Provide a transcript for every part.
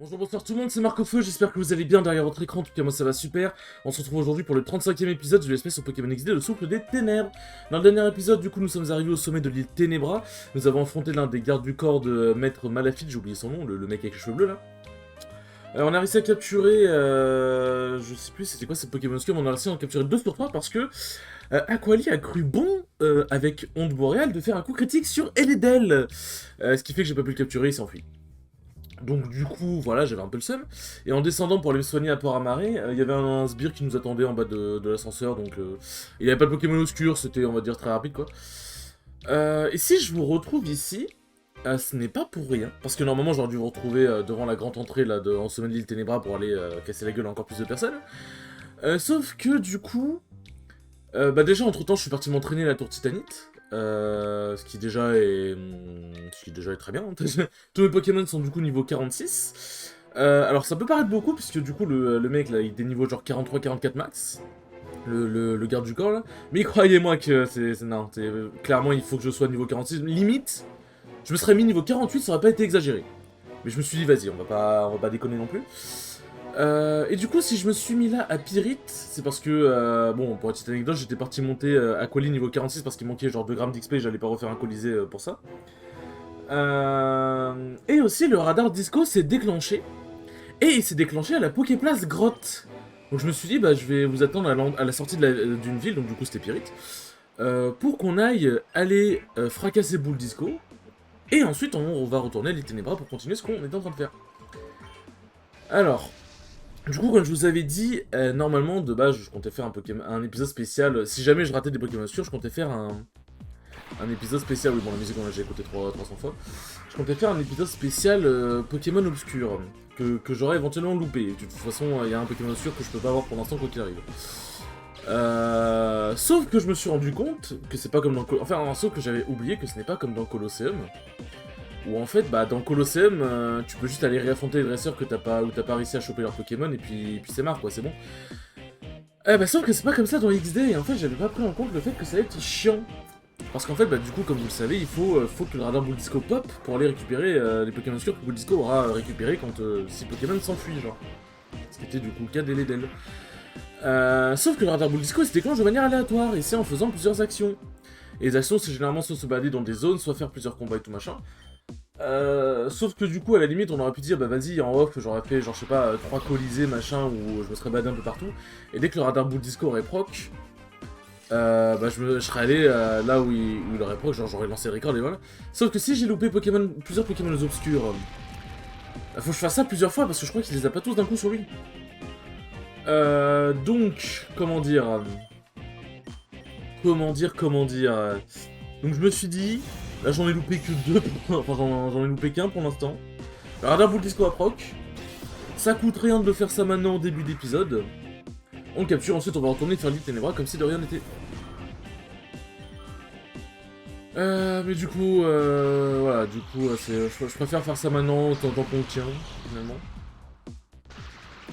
Bonjour, bonsoir tout le monde, c'est Marc au Feu, j'espère que vous allez bien derrière votre écran, en tout cas moi ça va super. On se retrouve aujourd'hui pour le 35e épisode de l'espèce au Pokémon XD, le souffle des ténèbres. Dans le dernier épisode, du coup, nous sommes arrivés au sommet de l'île Ténébra. Nous avons affronté l'un des gardes du corps de Maître Malafide, j'ai oublié son nom, le mec avec les cheveux bleus là. On a réussi à capturer, je sais plus c'était quoi ce Pokémon Scum, on a réussi à en capturer 2 sur 3 parce que Aquali a cru bon, avec Onde Boréale, de faire un coup critique sur Eledel. Ce qui fait que j'ai pas pu le capturer, il s'est enfui. Donc du coup, voilà, j'avais un peu le seum. Et en descendant pour aller me soigner à Port-Amaré, il y avait un sbire qui nous attendait en bas de l'ascenseur, donc il n'y avait pas de Pokémon obscur, c'était, on va dire, très rapide, quoi. Et si je vous retrouve ici, ce n'est pas pour rien, parce que normalement j'aurais dû vous retrouver devant la grande entrée, là, en sommet de l'île Ténébra pour aller casser la gueule à encore plus de personnes. Sauf que, du coup, bah déjà, entre-temps, je suis parti m'entraîner à la tour Titanite. Ce qui déjà est très bien. Tous mes Pokémon sont du coup niveau 46. Alors ça peut paraître beaucoup, puisque du coup le mec là, il est des niveaux genre 43-44 max. Le garde du corps là. Mais croyez-moi que non, clairement il faut que je sois niveau 46. Limite, je me serais mis niveau 48, ça aurait pas été exagéré. Mais je me suis dit, vas-y, on va pas déconner non plus. Et du coup, si je me suis mis là à Pyrite, c'est parce que, bon, pour une petite anecdote, j'étais parti monter Aquali niveau 46 parce qu'il manquait genre 2 grammes d'XP et j'allais pas refaire un colisée pour ça. Et aussi, le radar disco s'est déclenché. Et il s'est déclenché à la Poképlace Grotte. Donc je me suis dit, bah je vais vous attendre à la sortie d'une ville, donc du coup c'était Pyrite, pour qu'on aille aller fracasser Boule Disco. Et ensuite, on va retourner à l'île Ténébra pour continuer ce qu'on était en train de faire. Alors, du coup, comme je vous avais dit, normalement, de base, je comptais faire un épisode spécial. Si jamais je ratais des Pokémon sûrs, je comptais faire un épisode spécial. Oui, bon, la musique, on l'a déjà écouté 300 fois. Je comptais faire un épisode spécial Pokémon obscur, que j'aurais éventuellement loupé. De toute façon, il y a un Pokémon obscur que je peux pas avoir pour l'instant, quoi qu'il arrive. Sauf que je me suis rendu compte que c'est pas comme dans... Enfin, sauf que j'avais oublié que ce n'est pas comme dans Colosseum. Où en fait, bah dans Colosseum, tu peux juste aller réaffronter les dresseurs que t'as pas réussi à choper leur Pokémon et puis c'est marre quoi, c'est bon. Bah sauf que c'est pas comme ça dans XD et en fait j'avais pas pris en compte le fait que ça allait être chiant. Parce qu'en fait, bah du coup, comme vous le savez, il faut que le radar Boule Disco pop pour aller récupérer les Pokémon sûrs que Boule Disco aura récupéré quand si Pokémon s'enfuit, genre. Ce qui était du coup le cas d'Eledel. Sauf que le radar Boule Disco se déclenche de manière aléatoire et c'est en faisant plusieurs actions. Et les actions, c'est généralement soit se balader dans des zones, soit faire plusieurs combats et tout machin. Sauf que du coup, à la limite, on aurait pu dire, bah vas-y, en off, j'aurais fait, genre, je sais pas, 3 colisées, machin, où je me serais baladé un peu partout. Et dès que le radar Boule Disco aurait proc, bah je serais allé là où il aurait proc, genre j'aurais lancé le record et voilà. Sauf que si j'ai loupé plusieurs Pokémon obscurs, faut que je fasse ça plusieurs fois parce que je crois qu'il les a pas tous d'un coup sur lui. Donc, comment dire. Donc je me suis dit, là j'en ai loupé que 2, enfin j'en ai loupé qu'un pour l'instant. Le radar Boule Disco à proc. Ça coûte rien de le faire ça maintenant au début d'épisode. On le capture, ensuite on va retourner faire l'île Ténébra comme si de rien n'était. Mais du coup, voilà, du coup, je préfère faire ça maintenant, tant qu'on le tient, finalement.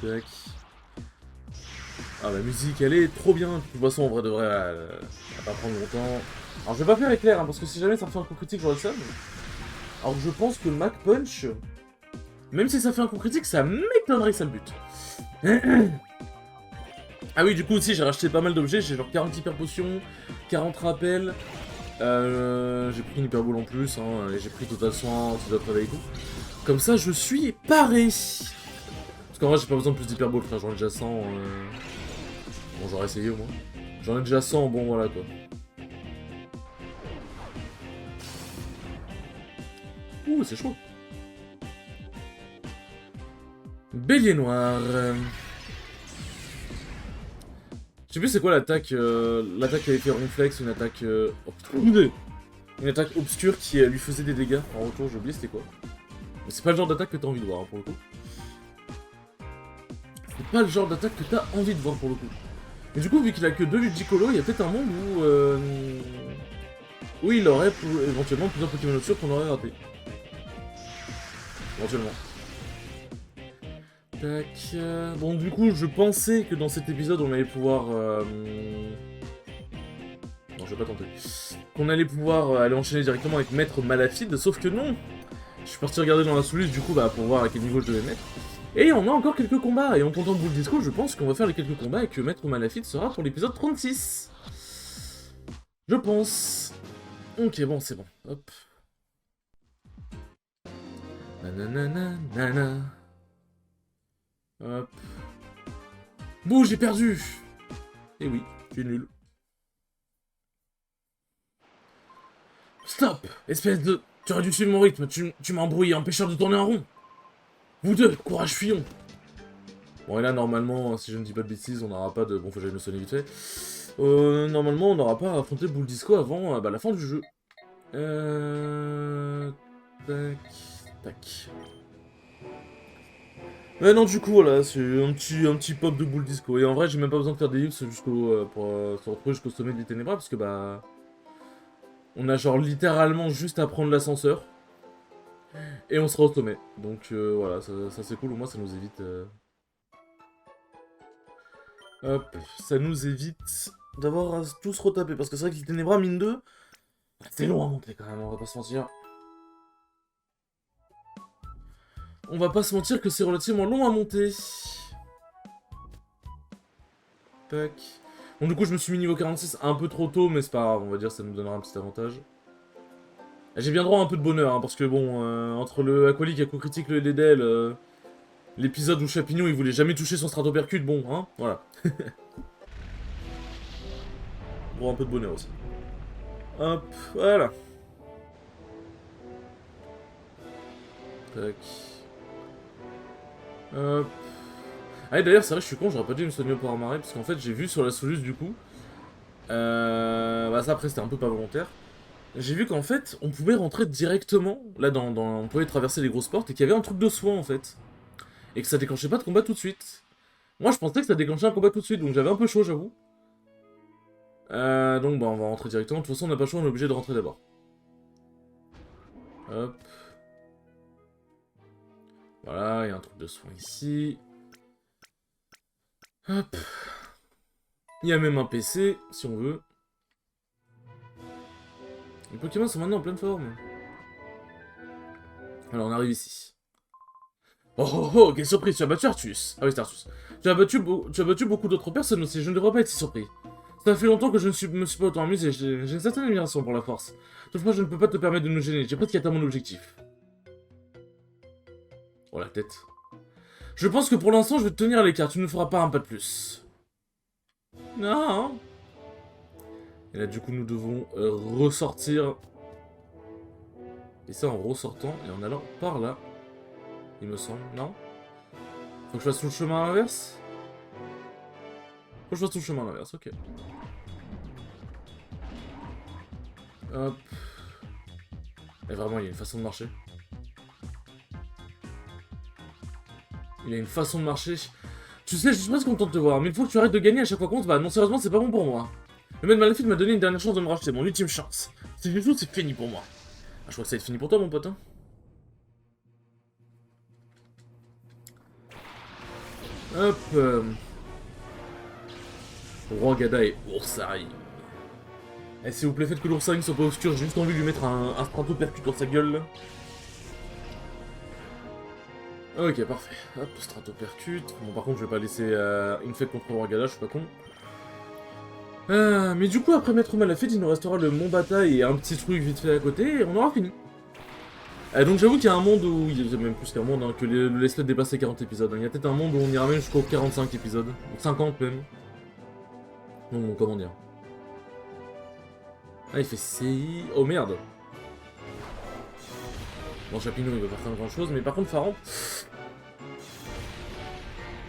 Tac. Ah, la musique, elle est trop bien. De toute façon, en vrai de vrai, elle va pas prendre longtemps. Alors, je vais pas faire éclair, hein, parce que si jamais ça me fait un coup critique, j'aurai le seum. Alors, je pense que Mac Punch, même si ça fait un coup critique, ça m'étonnerait que ça le bute. Ah oui, du coup, aussi, j'ai racheté pas mal d'objets. J'ai genre 40 hyper potions, 40 rappels. J'ai pris une hyper boule en plus, hein, et j'ai pris total soin, total travail et tout. Comme ça, je suis paré. Parce qu'en vrai, j'ai pas besoin de plus d'hyper boule, frère, j'en ai déjà 100. Bon, j'aurais essayé au moins. J'en ai déjà 100, bon, voilà quoi. Ouh, c'est chaud. Bélier noir. Je sais plus c'est quoi l'attaque. L'attaque qui avait fait Ronflex, une attaque. Oh putain, une attaque obscure qui lui faisait des dégâts en retour, j'ai oublié c'était quoi. Mais c'est pas le genre d'attaque que t'as envie de voir hein, pour le coup. C'est pas le genre d'attaque que t'as envie de voir pour le coup. Et du coup, vu qu'il a que 2 Ludicolo, il y a peut-être un monde où il aurait éventuellement plusieurs Pokémon obscurs qu'on aurait raté. Éventuellement. Tac. Bon, du coup, je pensais que dans cet épisode, on allait pouvoir... Non, je vais pas tenter. Qu'on allait pouvoir aller enchaîner directement avec Maître Malafide, sauf que non. Je suis parti regarder dans la sous-liste du coup bah, pour voir à quel niveau je devais mettre. Et on a encore quelques combats, et en comptant le boule disco, je pense qu'on va faire les quelques combats et que Maître Malafide sera pour l'épisode 36. Je pense. Ok, bon, c'est bon. Hop. Nanana. Hop. Bouh, j'ai perdu. Eh oui, tu es nul. Stop! Espèce de... Tu aurais dû suivre mon rythme, tu m'as embrouillé, empêcheur de tourner en rond. Vous deux, courage, fuyons. Bon, et là, normalement, si je ne dis pas de bêtises, on n'aura pas de... Bon, faut que j'aille me soigner vite fait. Normalement, on n'aura pas à affronter Boule Disco avant la fin du jeu. Tac... Tac... Ouais, non, du coup, voilà, c'est un petit pop de Boule Disco. Et en vrai, j'ai même pas besoin de faire des X jusqu'au... pour se retrouver jusqu'au sommet des Ténébras, parce que, bah... On a genre littéralement juste à prendre l'ascenseur. Et on sera au sommet. Donc voilà, ça c'est cool, au moins ça nous évite... Hop, ça nous évite d'avoir à tous retaper. Parce que c'est vrai que les Ténébras, mine 2, c'est long à monter quand même, on va pas se mentir. On va pas se mentir que c'est relativement long à monter. Tac. Bon, du coup, je me suis mis niveau 46 un peu trop tôt, mais c'est pas grave, on va dire, ça nous donnera un petit avantage. J'ai bien droit à un peu de bonheur, hein, parce que bon, entre le Aqualic, Aqua Critique, le Ledel, l'épisode où Chapignon il voulait jamais toucher son stratopercute, bon, hein, voilà. Droit un peu de bonheur aussi. Hop, voilà. Tac. Hop. Ah, et d'ailleurs, c'est vrai, je suis con, j'aurais pas dû me soigner au pouvoir marée, parce qu'en fait, j'ai vu sur la soluce du coup. Bah, ça après, c'était un peu pas volontaire. J'ai vu qu'en fait, on pouvait rentrer directement, là, on pouvait traverser les grosses portes, et qu'il y avait un truc de soin, en fait. Et que ça déclenchait pas de combat tout de suite. Moi, je pensais que ça déclenchait un combat tout de suite, donc j'avais un peu chaud, j'avoue. Donc, bah, on va rentrer directement. De toute façon, on n'a pas le choix, on est obligé de rentrer d'abord. Hop. Voilà, il y a un truc de soin ici. Hop. Il y a même un PC, si on veut. Les Pokémon sont maintenant en pleine forme. Alors, on arrive ici. Oh oh oh, quelle surprise, tu as battu Arthus. Ah oui, c'est Arthus. Tu as battu beaucoup d'autres personnes aussi, je ne devrais pas être si surpris. Ça fait longtemps que je ne me suis pas autant amusé, j'ai une certaine admiration pour la force. Toutefois, je ne peux pas te permettre de nous gêner, j'ai presque atteint mon objectif. Oh, la tête. Je pense que pour l'instant, je vais te tenir à l'écart, tu ne feras pas un pas de plus. Non. Et là, du coup, nous devons ressortir. Et ça, en ressortant et en allant par là. Il me semble, non? Faut que je fasse tout le chemin à l'inverse? Faut que je fasse tout le chemin à l'inverse, ok. Hop. Et vraiment, il y a une façon de marcher. Il a une façon de marcher. Tu sais, je suis presque content de te voir, mais il faut que tu arrêtes de gagner à chaque fois contre. Bah non, sérieusement, c'est pas bon pour moi. Le maître Malafide m'a donné une dernière chance de me racheter, mon ultime chance. Si je joue, c'est fini pour moi. Ah, je crois que ça va être fini pour toi, mon pote. Hein. Hop. Roi Gada et Oursaille. Eh, s'il vous plaît, faites que l'oursaille ne soit pas obscur, j'ai juste envie de lui mettre un stratopercute dans sa gueule, là. Ok, parfait. Hop, stratopercute. Bon, par contre, je vais pas laisser une fête contre le Roi Gada, je suis pas con. Mais du coup, après Maître Malafide, il nous restera le Mont Bataille et un petit truc vite fait à côté, et on aura fini. Donc j'avoue qu'il y a un monde où... Il y a même plus qu'un monde, hein, que le Let's Play dépasse les 40 épisodes. Hein. Il y a peut-être un monde où on ira même jusqu'aux 45 épisodes. Ou 50 même. Non, comment dire. Ah, il fait CI... Oh merde. Bon, Chapignon, il va pas faire grand chose, mais par contre, Pharaon...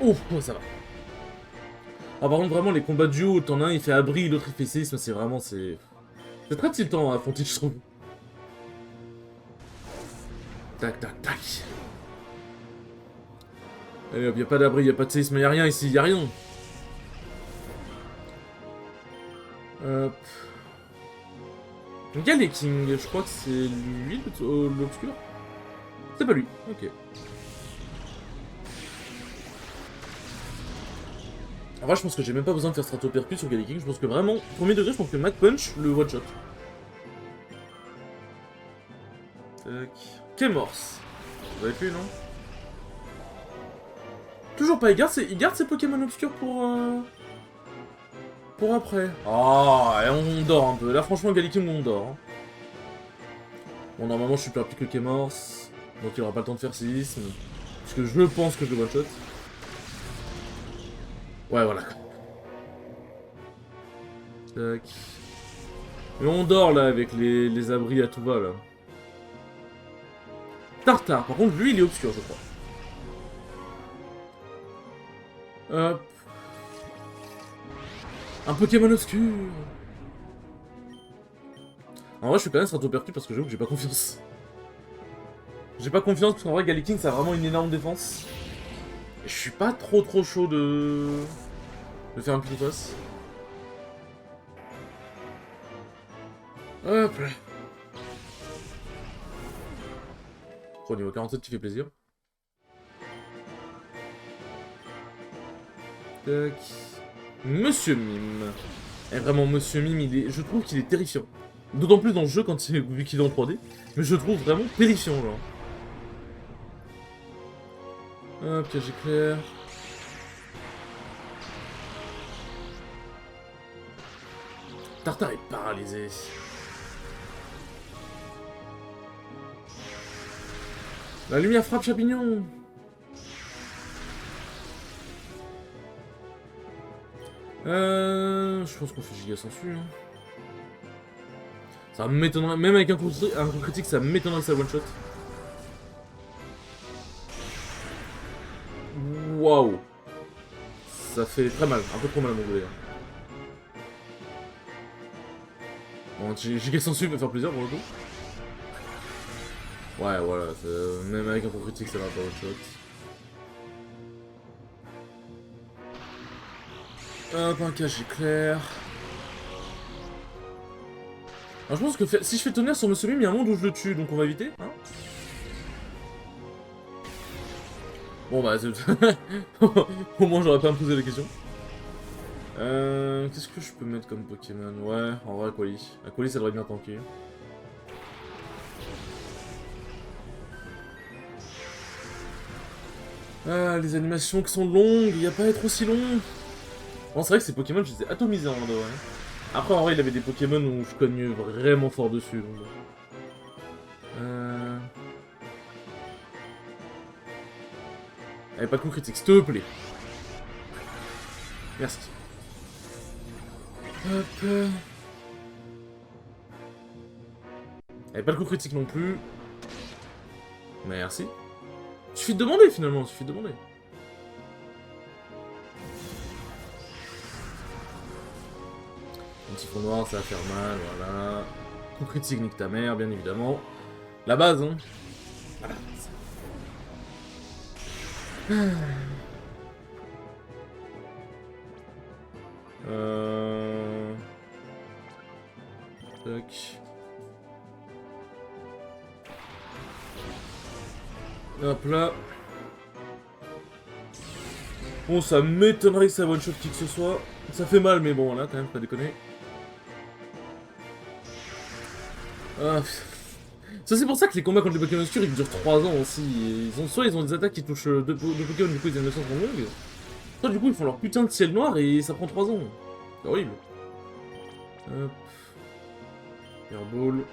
Oh, ça va. Ah, par contre, vraiment, les combats duo, t'en as un, il fait abri, l'autre il fait séisme, c'est vraiment, c'est... C'est très tiltant à affronter, je trouve. Tac, tac, tac. Allez hop, y'a pas d'abri, y'a pas de séisme, y'a rien ici, y'a rien. Hop. Donc y'a les Kings, je crois que c'est lui, l'obscur. C'est pas lui, ok. En vrai, je pense que j'ai même pas besoin de faire Stratopercute sur Galaking, je pense que vraiment, premier degré, je pense que Mac Punch le one shot. Tac. Kémorse. Vous avez vu, non? Toujours pas, il garde ses Pokémon obscurs pour après. Oh, et on dort un peu. Là, franchement, Galliking, on dort. Hein. Bon, normalement, je suis plus rapide que Kémorse. Donc, il aura pas le temps de faire séisme. Parce que je pense que je le one-shot. Ouais, voilà. Tac. Mais on dort, là, avec les abris à tout va, là. Tartare. Par contre, lui, il est obscur, je crois. Hop. Un Pokémon obscur. En vrai, je suis quand même stratopercu parce que j'avoue que j'ai pas confiance. J'ai pas confiance parce qu'en vrai, Galliking, ça a vraiment une énorme défense. Et je suis pas trop chaud de faire un Pitotos. Hop là. Oh, niveau 47 qui fait plaisir. Tac. Monsieur Mime. Et vraiment, Monsieur Mime, je trouve qu'il est terrifiant. D'autant plus dans le jeu quand vu qu'il est en 3D. Mais je le trouve vraiment terrifiant, genre. Hop, cage éclair. Tartare est paralysé. La lumière frappe champignon. Je pense qu'on fait giga sensu. Hein. Ça m'étonnerait, même avec un coup critique, ça m'étonnerait que ça one shot. Waouh. Ça fait très mal, un peu trop mal à mon goût d'ailleurs. Bon, giga sensu peut faire plaisir pour le coup. Ouais, voilà, même avec un coup critique, ça va pas one shot. Hop, un cage éclair. Alors, je pense que si je fais tonnerre sur Monsieur Mime, il y a un monde où je le tue, donc on va éviter. Hein. Bon bah, au moins j'aurais pas à me poser la question. Qu'est-ce que je peux mettre comme Pokémon? Ouais, en vrai, Aquali. Aquali, ça devrait bien tanker. Ah, les animations qui sont longues, il n'y a pas à être aussi long. Bon, c'est vrai que ces Pokémon, je les ai atomisés en vrai. Après, en vrai, il avait des Pokémon où je cogne vraiment fort dessus. Donc... Allez, pas de coup critique, s'il te plaît. Merci. Hop. Allez, pas de coup critique non plus. Merci. Suffit de demander finalement, suffit de demander. Un petit fond noir, ça va faire mal, voilà. Coup critique, nique ta mère, bien évidemment. La base, hein. Voilà. Tac. Hop là. Bon, ça m'étonnerait que ça one-shot qui que ce soit. Ça fait mal, mais bon, là, quand même, pas déconner. Ah, ça, c'est pour ça que les combats contre les Pokémon obscurs, ils durent 3 ans aussi. Soit ils ont des attaques qui touchent 2 Pokémon, du coup, ils ont une sont longues. Soit, du coup, ils font leur putain de ciel noir et ça prend 3 ans. C'est horrible. Hop. Airball.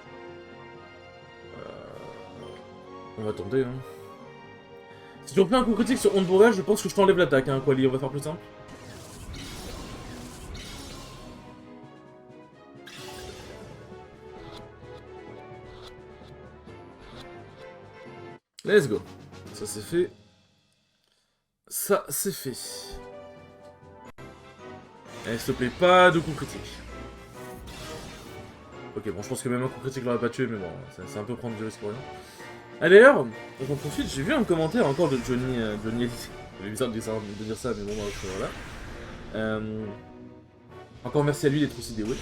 On va tenter, hein. Si tu refais un coup critique sur Onde Boréale, je pense que je t'enlève l'attaque, hein, Quali, on va faire plus simple. Let's go. Ça c'est fait. Ça c'est fait. Allez, s'il te plaît, pas de coup critique. Ok, bon, je pense que même un coup critique l'aurait pas tué, mais bon, c'est un peu prendre du risque pour rien. Ah d'ailleurs, j'en profite, j'ai vu un commentaire encore de Johnny Elite. C'est bizarre de dire ça, mais bon, voilà. Encore merci à lui d'être aussi dévoué.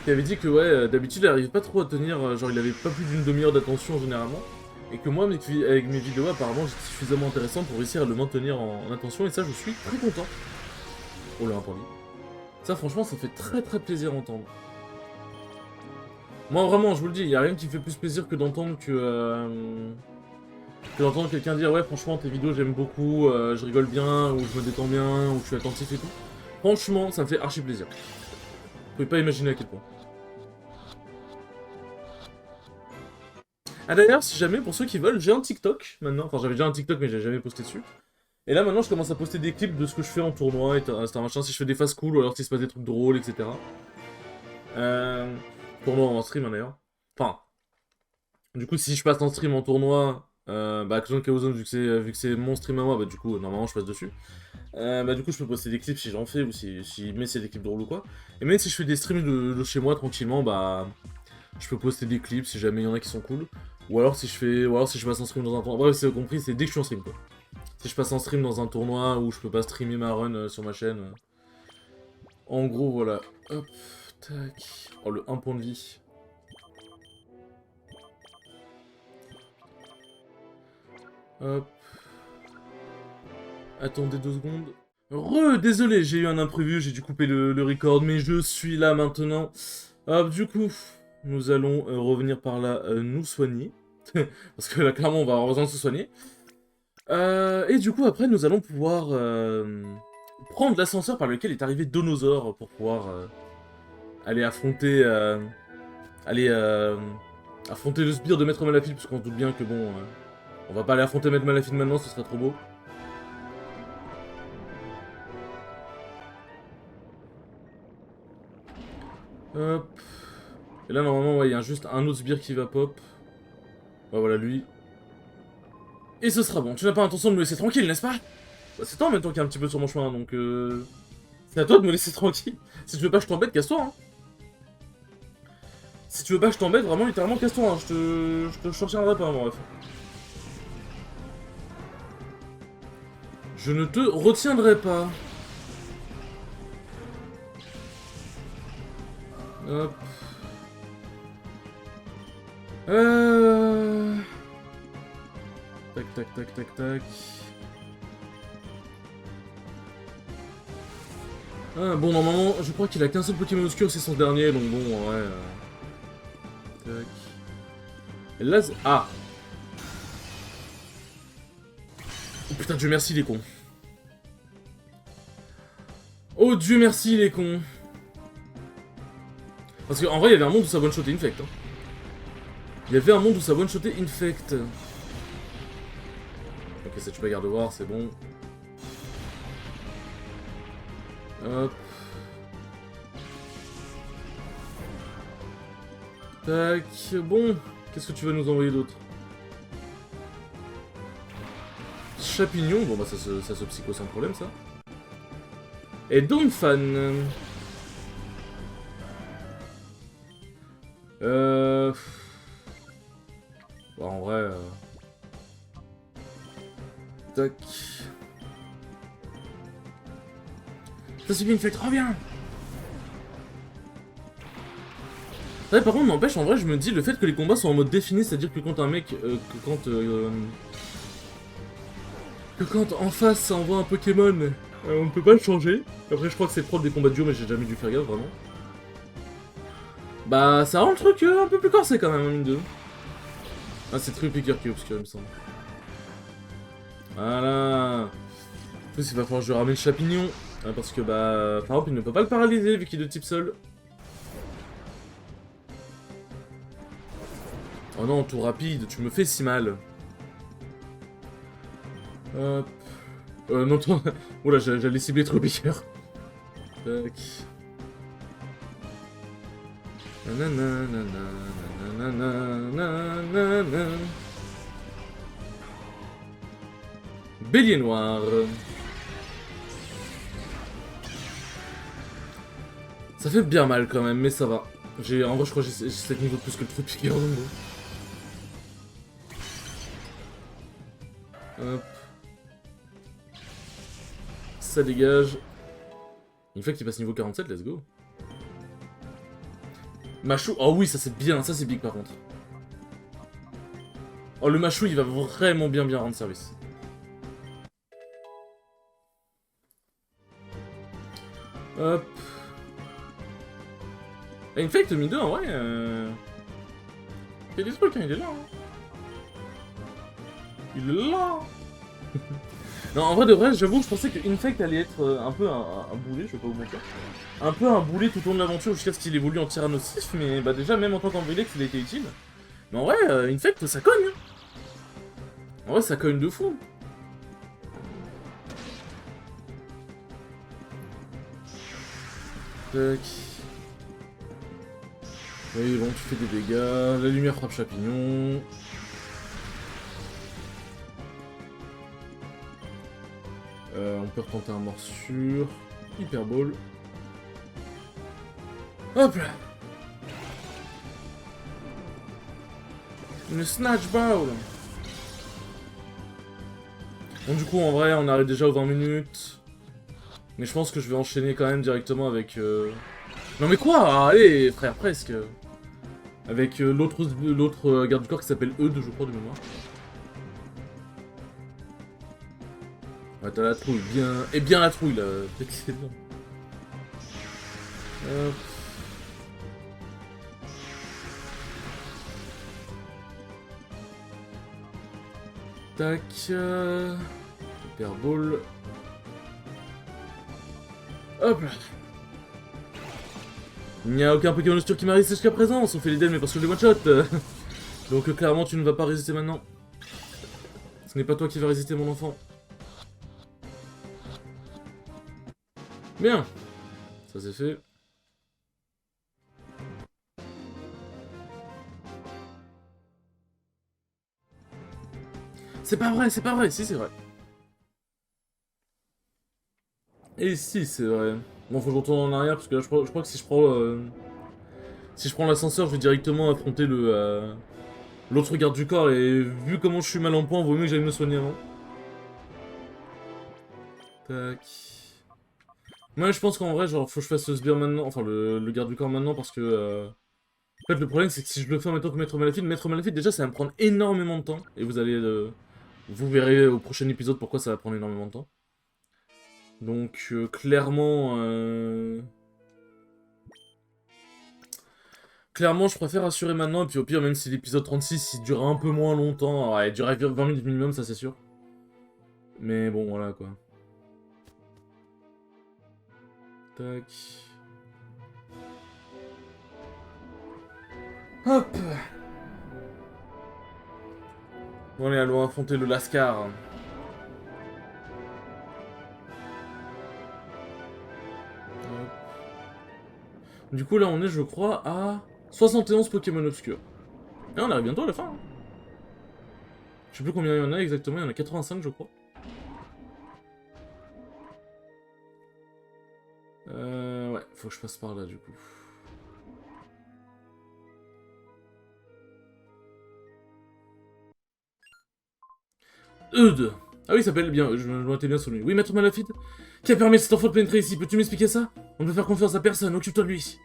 Qui avait dit que, ouais, d'habitude, il arrive pas trop à tenir, genre, il avait pas plus d'une demi-heure d'attention généralement. Et que moi, avec mes vidéos, apparemment, j'étais suffisamment intéressant pour réussir à le maintenir en attention, et ça, je suis très content. Oh là, un pandi. Ça, franchement, ça fait très plaisir à entendre. Moi, vraiment, je vous le dis, il n'y a rien qui fait plus plaisir que d'entendre Que d'entendre quelqu'un dire ouais franchement tes vidéos j'aime beaucoup, je rigole bien, ou je me détends bien, ou je suis attentif et tout. Franchement ça me fait archi plaisir. Vous pouvez pas imaginer à quel point. Ah d'ailleurs si jamais pour ceux qui veulent j'ai un TikTok maintenant, enfin j'avais déjà un TikTok mais j'ai jamais posté dessus. Et là maintenant je commence à poster des clips de ce que je fais en tournoi, et c'est un machin, si je fais des phases cool ou alors s'il se passe des trucs drôles etc. Tournoi en stream hein, d'ailleurs. Enfin, du coup si je passe en stream en tournoi, bah Action Chaos Zone vu que c'est mon stream à moi, bah du coup normalement je passe dessus. Bah du coup je peux poster des clips si j'en fais ou mais c'est des clips drôles ou quoi. Et même si je fais des streams de chez moi tranquillement, bah je peux poster des clips si jamais il y en a qui sont cool. Ou alors si je passe en stream dans un tournoi. Bref c'est compris, c'est dès que je suis en stream quoi. Si je passe en stream dans un tournoi où je peux pas streamer ma run sur ma chaîne. En gros voilà. Hop, tac. Oh le 1 point de vie. Hop. Attendez 2 secondes. Désolé, j'ai eu un imprévu, j'ai dû couper le record, mais je suis là maintenant. Hop, du coup, nous allons revenir par là, nous soigner. Parce que là, clairement, on va avoir besoin de se soigner. Et du coup, après, nous allons pouvoir prendre l'ascenseur par lequel est arrivé Donosaur pour pouvoir aller affronter... affronter le sbire de Maître Malafide, parce qu'on se doute bien que bon... on va pas aller affronter Maître Malafide maintenant, ce serait trop beau. Hop. Et là, normalement, ouais, il y a juste un autre sbire qui va pop. Bah voilà, lui. Et ce sera bon. Tu n'as pas l'intention de me laisser tranquille, n'est-ce pas? Bah, c'est toi en même temps qui est un petit peu sur mon chemin, donc c'est à toi de me laisser tranquille. Si tu veux pas que je t'embête, casse-toi, hein. Si tu veux pas que je t'embête, vraiment, littéralement, casse-toi, hein. Je te retiendrai pas, mon ref. Je ne te retiendrai pas. Hop. Tac, tac, tac, tac, tac. Ah, bon, normalement, je crois qu'il a qu'un seul Pokémon obscur, c'est son dernier, donc bon, ouais. Tac. Et là, ah. Oh putain, Dieu merci, les cons. Oh Dieu merci, les cons. Parce qu'en vrai, il y avait un monde où ça one-shotait Infect. Hein. Il y avait un monde où ça one-shotait Infect. Ok, ça tu peux garder voir, c'est bon. Hop. Tac, bon. Qu'est-ce que tu vas nous envoyer d'autre? Chapignon, bon bah ça se psycho sans problème ça. Et Donphan. Bon, en vrai... Tac. Ça suffit, Infect, reviens! Ouais, par contre, n'empêche, en vrai, je me dis, le fait que les combats sont en mode défini, c'est-à-dire que quand un mec... que quand en face ça envoie un Pokémon, on ne peut pas le changer. Après, je crois que c'est propre des combats duo, mais j'ai jamais dû faire gaffe, vraiment. Bah, ça rend le truc un peu plus corsé quand même, mine de. Ah, c'est très piqueur qui est obscur, il me semble. Voilà. En plus, il va falloir que je ramène Chapignon. Hein, parce que, bah, par exemple, il ne peut pas le paralyser vu qu'il est de type sol. Oh non, tout rapide, tu me fais si mal. Hop. Non, toi... Oula, j'allais cibler trop piqueur. Tac. Bélier noir. Ça fait bien mal quand même, mais ça va. En vrai, je crois que j'ai 7 niveaux de plus que le truc piqueur. Hop. Ça dégage. Une fois qu'il passe niveau 47, let's go. Machou, oh oui, ça c'est bien, ça c'est big par contre. Oh, le Machou, il va vraiment bien rendre service. Hop. Infect, mine de, en vrai, il y a des trucs, hein, il est là. Hein. Il est là. Non, en vrai de vrai, j'avoue que je pensais que Infect allait être un peu un boulet, je vais pas vous mentir. Un peu un boulet tout au long de l'aventure jusqu'à ce qu'il évolue en Tyrannosif, mais bah déjà même en tant qu'Ambreléx il a été utile. Mais en vrai, Infect ça cogne hein. En vrai ça cogne de fou. Tac. Oui bon tu fais des dégâts, la lumière frappe champignon. On peut retenter un morsure. Hyper ball. Hop là. Une snatch ball. Bon du coup en vrai on arrive déjà aux 20 minutes. Mais je pense que je vais enchaîner quand même directement avec... Non mais quoi? Allez frère presque. Avec l'autre garde du corps qui s'appelle Eudes je crois de mémoire. Ouais t'as la trouille, bien... Et bien la trouille là, excellent. Hop. Tac... Hyper ball. Hop là. Il n'y a aucun Pokémon Osture qui m'a résisté jusqu'à présent, sauf Elidel, mais parce que je l'ai one-shot. Donc clairement tu ne vas pas résister maintenant. Ce n'est pas toi qui vas résister mon enfant. Bien. Ça c'est fait. C'est pas vrai, si c'est vrai. Et si c'est vrai. Bon faut que je retourne en arrière parce que là je crois que si je prends l'ascenseur je vais directement affronter l'autre garde du corps et vu comment je suis mal en point, vaut mieux que j'aille me soigner avant. Tac. Moi je pense qu'en vrai genre faut que je fasse ce sbire maintenant, enfin le garde du corps maintenant parce que en fait le problème c'est que si je le fais en même temps que Maître Malafide déjà ça va me prendre énormément de temps et vous allez vous verrez au prochain épisode pourquoi ça va prendre énormément de temps. Donc clairement clairement je préfère assurer maintenant et puis au pire même si l'épisode 36 il dure un peu moins longtemps, ouais, il dure 20 minutes minimum ça c'est sûr. Mais bon voilà quoi. Tac. Hop. Bon allez, allons affronter le Lascar. Du coup là on est je crois à 71 Pokémon obscurs. Et on arrive bientôt à la fin. Hein. Je sais plus combien il y en a exactement, il y en a 85 je crois. Ouais, faut que je passe par là du coup. Eudes. Ah oui, il s'appelle bien, je m'étais bien souvenu. Oui, Maître Malafide. Qui a permis à cet enfant de pénétrer ici? Peux-tu m'expliquer ça? On ne peut faire confiance à personne, occupe-toi de lui.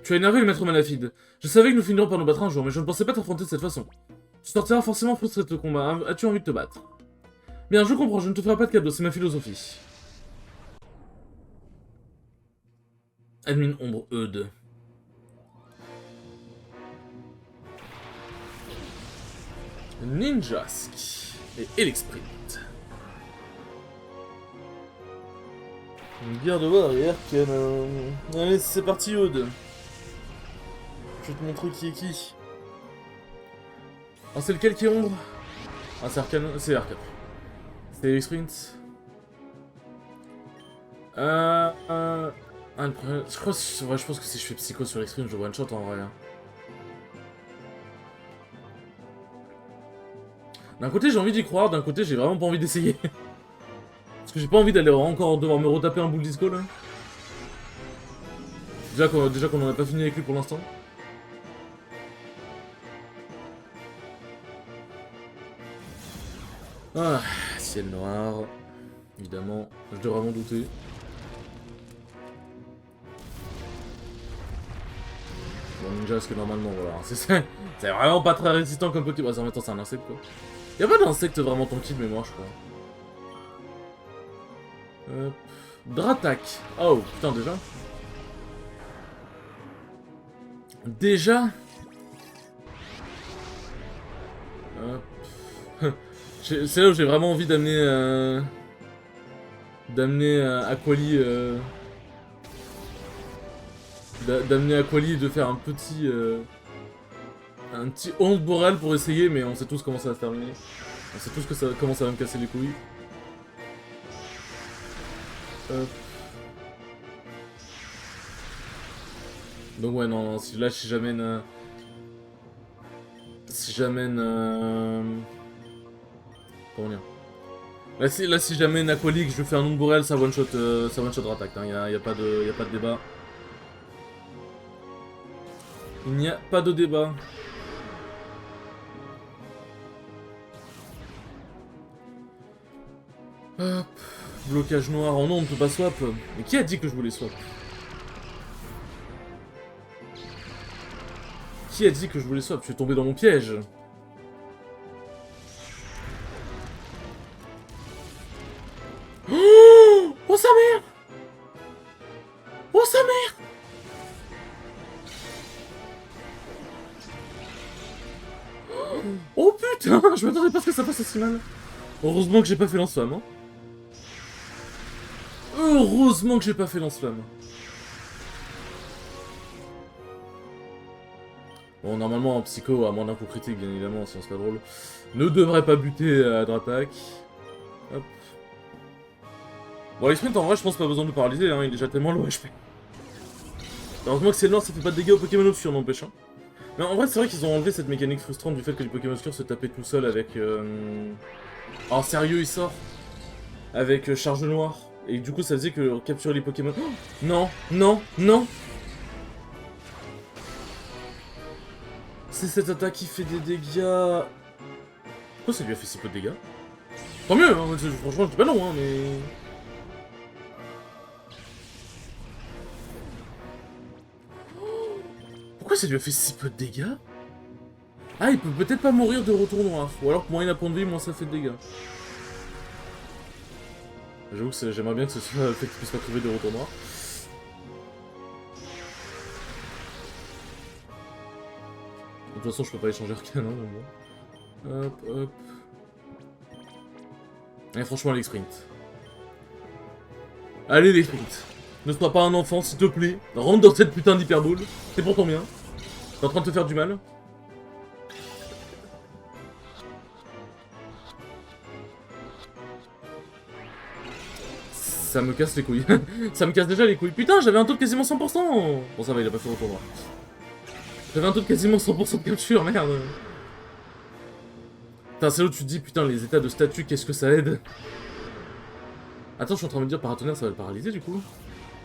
Tu as énervé le Maître Malafide. Je savais que nous finirions par nous battre un jour, mais je ne pensais pas t'affronter de cette façon. Tu sortiras forcément frustré de ce combat, as-tu envie de te battre? Bien, je comprends, je ne te ferai pas de cadeau, c'est ma philosophie. Admin ombre Eudes. Ninjask et Elexprint. Une guerre de barrière canon. Allez, c'est parti, Eudes. Je vais te montrer qui est qui. Ah, c'est lequel qui est ombre? Ah, c'est Arcane. C'est Arcane. C'est Elexprint. Ah, le problème... je pense que si je fais Psycho sur Elexprint, je one shot en vrai. Hein. D'un côté, j'ai envie d'y croire, d'un côté, j'ai vraiment pas envie d'essayer. Parce que j'ai pas envie d'aller encore devoir me retaper un boule disco là. Déjà qu'on en a pas fini avec lui pour l'instant. Ah, ciel noir. Évidemment, je devrais m'en douter. Bon, ninja, parce que normalement, voilà. C'est vraiment pas très résistant comme Pokémon. En même temps, c'est un insecte quoi. Y'a pas d'insecte vraiment tanky de mémoire, je crois. Dratak. Oh, putain, déjà. Déjà c'est là où j'ai vraiment envie d'amener... Aquali... d'amener Aquali et de faire un petit... un petit 11 boréal pour essayer, mais on sait tous comment ça va se terminer. On sait tous comment ça va me casser les couilles. Donc ouais, non, si j'amène... comment dire, là, si j'amène Aquali que je fais un nombre boréal, ça one shot Rattack, hein. Y a pas de débat. Il n'y a pas de débat. Hop. Blocage noir. Oh non, on ne peut pas swap. Mais qui a dit que je voulais swap? Qui a dit que je voulais swap? Je suis tombé dans mon piège. Oh sa mère! Oh sa mère! Oh putain! Je m'attendais pas à ce que ça passe aussi mal. Heureusement que j'ai pas fait lance-flamme. Hein. Heureusement que j'ai pas fait lance-flamme. Bon, normalement, en psycho, à moins d'un coup critique, bien évidemment, sinon c'est pas drôle, ne devrait pas buter à Dratak. Hop. Bon, X-Sprint, en vrai, je pense pas besoin de le paralyser, hein, il est déjà tellement low HP. Heureusement que c'est noir, ça fait pas de dégâts aux Pokémon obscurs, n'empêche. Hein. Mais en vrai, c'est vrai qu'ils ont enlevé cette mécanique frustrante du fait que les Pokémon obscurs se tapaient tout seul avec... Oh, sérieux, il sort avec charge noire. Et du coup, ça faisait que capturer les Pokémon... Oh non, non, non. C'est cette attaque qui fait des dégâts... Pourquoi ça lui a fait si peu de dégâts? Tant mieux, hein, franchement, je dis pas non, hein, mais... Pourquoi ça lui a fait si peu de dégâts? Ah, il peut peut-être pas mourir de retour noir. Ou alors, moins il a point de vie, moins ça fait de dégâts. J'avoue que j'aimerais bien que ce soit le fait qu'il puisse pas trouver de retour noir. De toute façon, je peux pas échanger Arcane, hein, donc bon. Hop, hop. Et franchement, allez, sprint. Allez, les sprints. Ne sois pas un enfant, s'il te plaît. Rentre dans cette putain d'hyperbole. C'est pour ton bien. T'es en train de te faire du mal. Ça me casse les couilles. Ça me casse déjà les couilles. Putain, j'avais un taux de quasiment 100%. Bon, ça va, il a pas fait retour noir. J'avais un taux de quasiment 100% de capture, merde. Putain, c'est là où tu te dis, putain, les états de statut, qu'est-ce que ça aide? Attends, je suis en train de me dire, paratonnerre, ça va le paralyser, du coup.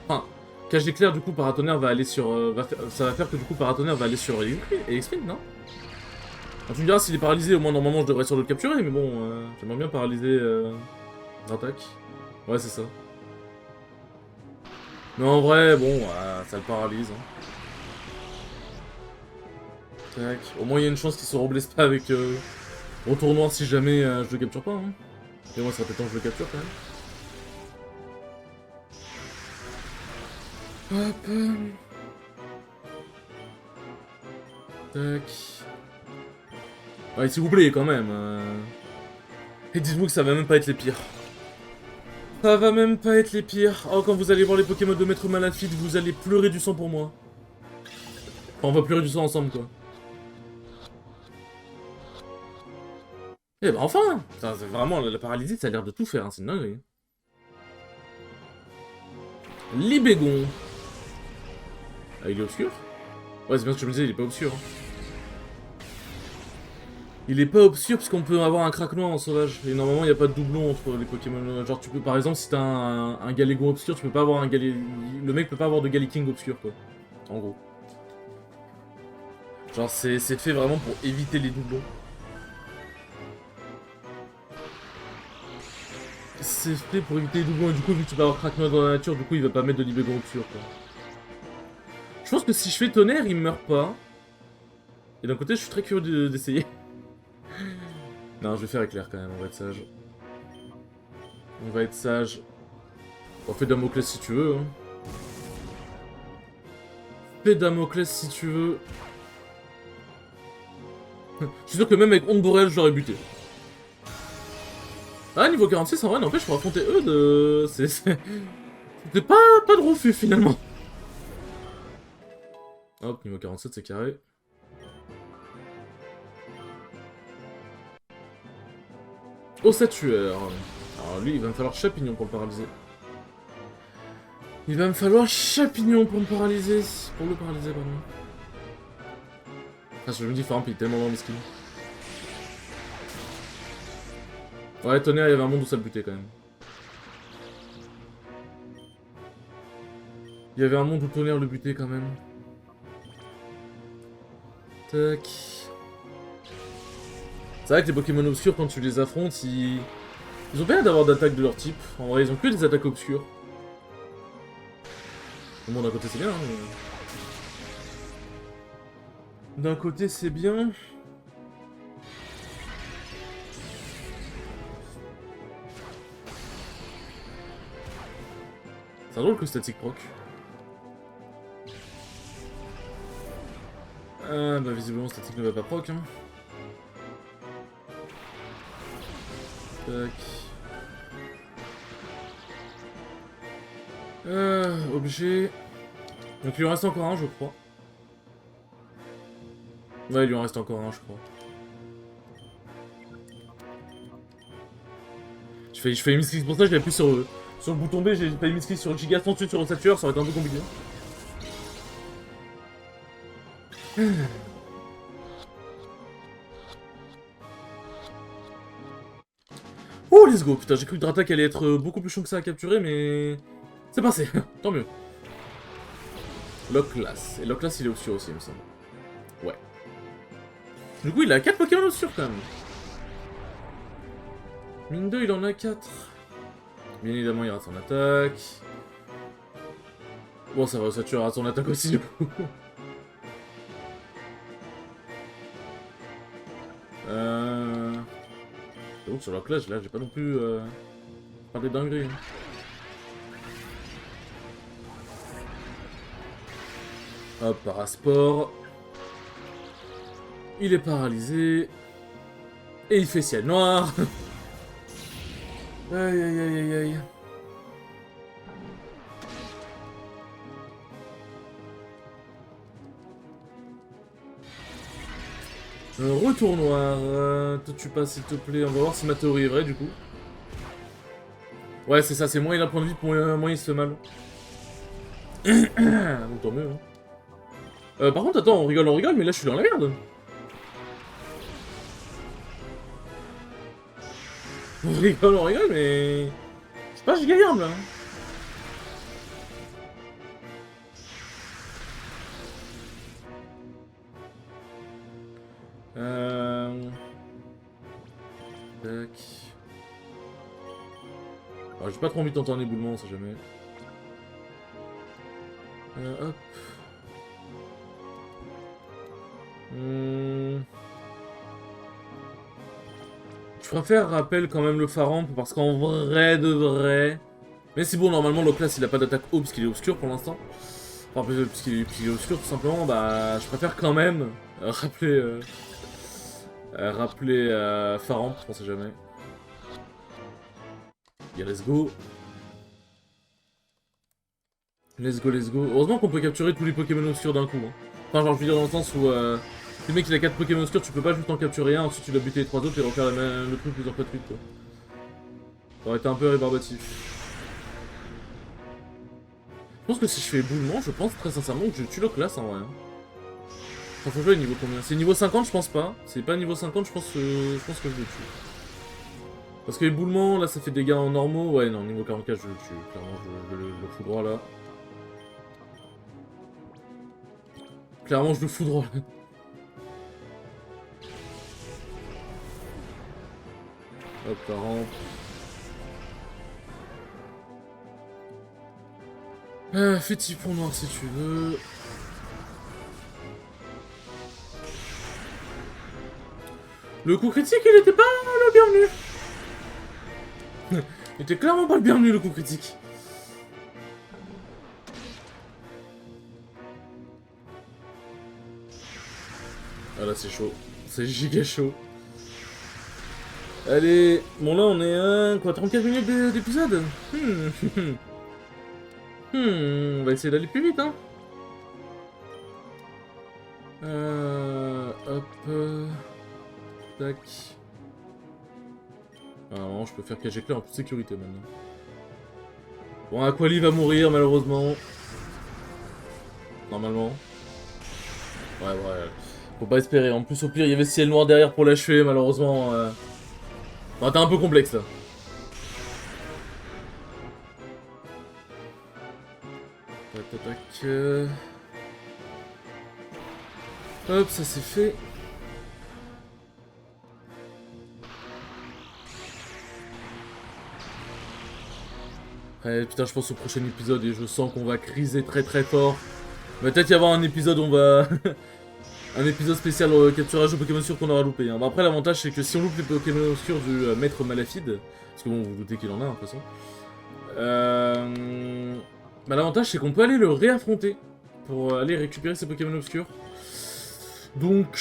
Enfin, cage d'éclair, du coup, paratonnerre va aller sur... ça va faire que, du coup, paratonnerre va aller sur X-Sprint, non? Alors, tu me diras, s'il est paralysé, au moins, normalement, je devrais sur le capturer, mais bon, j'aimerais bien paralyser... l'attaque. Ouais, c'est ça. Mais en vrai, bon, ça le paralyse, hein. Tac. Au moins, il y a une chance qu'il se reblesse pas avec retour noir si jamais je le capture pas. Hein. Et moi, ça fait temps que je le capture quand même. Hop. Tac. Ouais, s'il vous plaît, quand même. Et dites-vous que ça va même pas être les pires. Ça va même pas être les pires. Oh, quand vous allez voir les Pokémon de Maître Malafide, vous allez pleurer du sang pour moi. Enfin, on va pleurer du sang ensemble, quoi. Eh ben enfin! Putain, vraiment, la paralysie, ça a l'air de tout faire, hein, c'est une dinguerie. Libégon. Ah, il est obscur? Ouais, c'est bien ce que je me disais, il est pas obscur. Hein. Il est pas obscur parce qu'on peut avoir un crack noir en sauvage. Et normalement, il n'y a pas de doublon entre les Pokémon. Genre, tu peux, par exemple, si t'as un Galégon obscur, tu peux pas avoir un Le mec peut pas avoir de Galiking obscur, quoi. En gros. Genre, c'est fait vraiment pour éviter les doublons. C'est fait pour éviter les doublons, et du coup, vu que tu peux avoir crack noir dans la nature, du coup, il va pas mettre de Libégon obscur, quoi. Je pense que si je fais tonnerre, il meurt pas. Et d'un côté, je suis très curieux d'essayer. Non, je vais faire éclair quand même, on va être sage. On va être sage. On fait Damoclès si tu veux. Hein. Épée Damoclès si tu veux. Je suis sûr que même avec Onde Boréale, je l'aurais buté. Ah, niveau 46, en vrai, n'empêche, pour affronter eux de... C'était pas de refus, finalement. Hop, niveau 47, c'est carré. Ossature. Alors lui, il va me falloir Chapignon pour le paralyser. Il va me falloir Chapignon pour me paralyser. Pour le paralyser, pardon. Ah, je me dis, Faramp, il est tellement loin, miskin. Ouais, Tonnerre, il y avait un monde où ça le butait, quand même. Il y avait un monde où Tonnerre le butait, quand même. Tac. C'est vrai que les Pokémon obscurs, quand tu les affrontes, ils ont pas l'air d'avoir d'attaque de leur type. En vrai, ils ont que des attaques obscures. Bon, d'un côté, c'est bien, hein, mais... D'un côté, c'est bien. C'est drôle que statique proc. Ah, bah visiblement, statique ne va pas proc, hein. Tac. Objet. Donc il lui en reste encore un, je crois. Ouais, il lui en reste encore un, je crois. Je fais une misclick, pour ça je l'appuie sur le bouton B, j'ai pas une misclick sur le giga, ensuite sur le Ossature, ça aurait été un peu compliqué. Oh, let's go. Putain, j'ai cru que Dratak allait être beaucoup plus chiant que ça à capturer, mais... C'est passé. Tant mieux. Locklas. Et Locklas, il est obscur aussi, il me semble. Ouais. Du coup, il a 4 Pokémon obscurs, quand même. Mine 2, il en a 4. Bien évidemment, il rate son attaque. Bon, ça va, ça tuera son attaque aussi, du coup. Donc sur Locklas, là, j'ai pas non plus... Pas des dingueries. Hein. Hop, Parasport. Il est paralysé. Et il fait ciel noir. Aïe aïe aïe aïe aïe. Retour noir. Te tue pas s'il te plaît. On va voir si ma théorie est vraie du coup. Ouais, c'est ça, c'est moins il a point de vie, moins il se fait mal. Donc tant mieux. Hein. Par contre, attends, on rigole, mais là je suis dans la merde. On rigole, mais... C'est pas giga là. Tac. Ah, j'ai pas trop envie de tenter un éboulement, on sait jamais. Hop. Je préfère rappel quand même le Faramp parce qu'en vrai de vrai... Mais c'est bon, normalement Locklas il a pas d'attaque haut parce qu'il est obscur pour l'instant. Enfin, parce qu'il est obscur tout simplement, bah je préfère quand même rappeler... Faramp, on sait jamais. Yeah, let's go. Let's go, let's go. Heureusement qu'on peut capturer tous les Pokémon obscurs d'un coup. Hein. Enfin, genre, je veux dire dans le sens où... le mec il a 4 Pokémon obscurs, tu peux pas juste en capturer un, ensuite tu dois buter les 3 autres et refaire le truc plusieurs fois de suite, quoi. Ça aurait été un peu rébarbatif. Je pense que si je fais éboulement, je pense très sincèrement que je tue Locklas en vrai. Enfin, faut jouer niveau combien? C'est niveau 50, je pense pas. C'est pas niveau 50, je pense que je le tue. Parce que éboulement, là ça fait des dégâts en normaux. Ouais, non, niveau 44, je le tue. Clairement, je le foudroie là. Clairement, je le foudroie là. Hop, la rampe. Fais typhon noir si tu veux. Le coup critique, il était pas le bienvenu. Il était clairement pas le bienvenu, le coup critique. Ah là c'est chaud. C'est giga chaud. Allez, bon là on est à quoi, 34 minutes d'épisode. On va essayer d'aller plus vite hein. Hop. Tac. Ah non, je peux faire cage éclair en toute sécurité maintenant. Bon, Aquali va mourir malheureusement. Normalement. Ouais. Faut pas espérer. En plus, au pire, il y avait ciel noir derrière pour l'achever, malheureusement. Bon, t'es un peu complexe là. Tac. Hop, ça c'est fait. Ouais, putain, je pense au prochain épisode et je sens qu'on va criser très fort. Il va peut-être y avoir un épisode où on va... un épisode spécial capturage de Pokémon obscurs qu'on aura loupé. Hein. Bon, après, l'avantage c'est que si on loupe les Pokémon obscurs du maître Malafide, parce que bon, vous doutez qu'il en a, hein, de toute façon. Bah, l'avantage c'est qu'on peut aller le réaffronter pour aller récupérer ses Pokémon obscurs. Donc,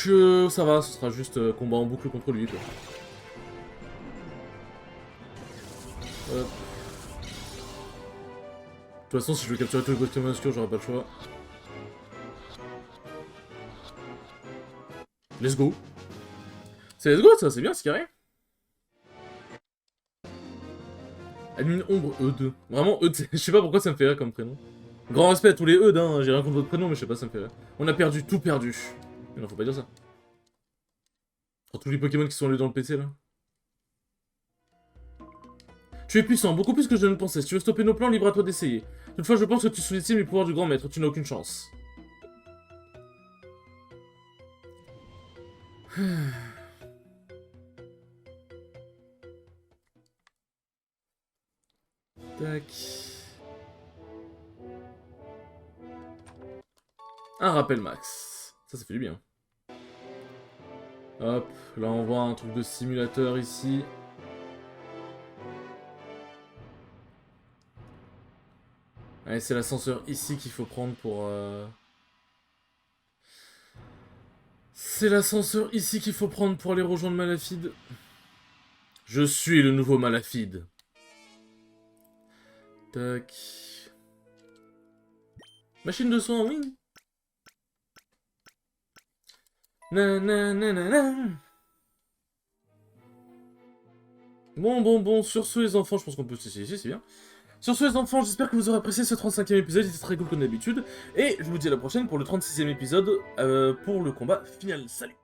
ça va, ce sera juste combat en boucle contre lui, quoi. Hop. De toute façon, si je veux capturer tous les Pokémon obscurs, j'aurai pas le choix. Let's go. C'est let's go, ça, c'est bien, c'est carré. Admin Ombre E2. Vraiment, E2, je sais pas pourquoi ça me fait rire comme prénom. Grand respect à tous les Eudes, hein, j'ai rien contre votre prénom, mais je sais pas, ça me fait rire. On a perdu, tout perdu. Mais non, faut pas dire ça. Pour tous les Pokémon qui sont allés dans le PC, là. Tu es puissant, beaucoup plus que je ne pensais. Si tu veux stopper nos plans, libre à toi d'essayer. Toutefois, je pense que tu sous-estimes les pouvoirs du grand maître, tu n'as aucune chance. Tac. Un rappel max. Ça fait du bien. Hop, là on voit un truc de simulateur ici. Allez, c'est l'ascenseur ici qu'il faut prendre pour... C'est l'ascenseur ici qu'il faut prendre pour aller rejoindre Malafide. Je suis le nouveau Malafide. Tac. Machine de soin, oui. Nanana. Bon, sur ce les enfants, je pense qu'on peut se laisser ici, c'est bien. Sur ce les enfants, j'espère que vous aurez apprécié ce 35e épisode, il était très cool comme d'habitude. Et je vous dis à la prochaine pour le 36e épisode, pour le combat final. Salut!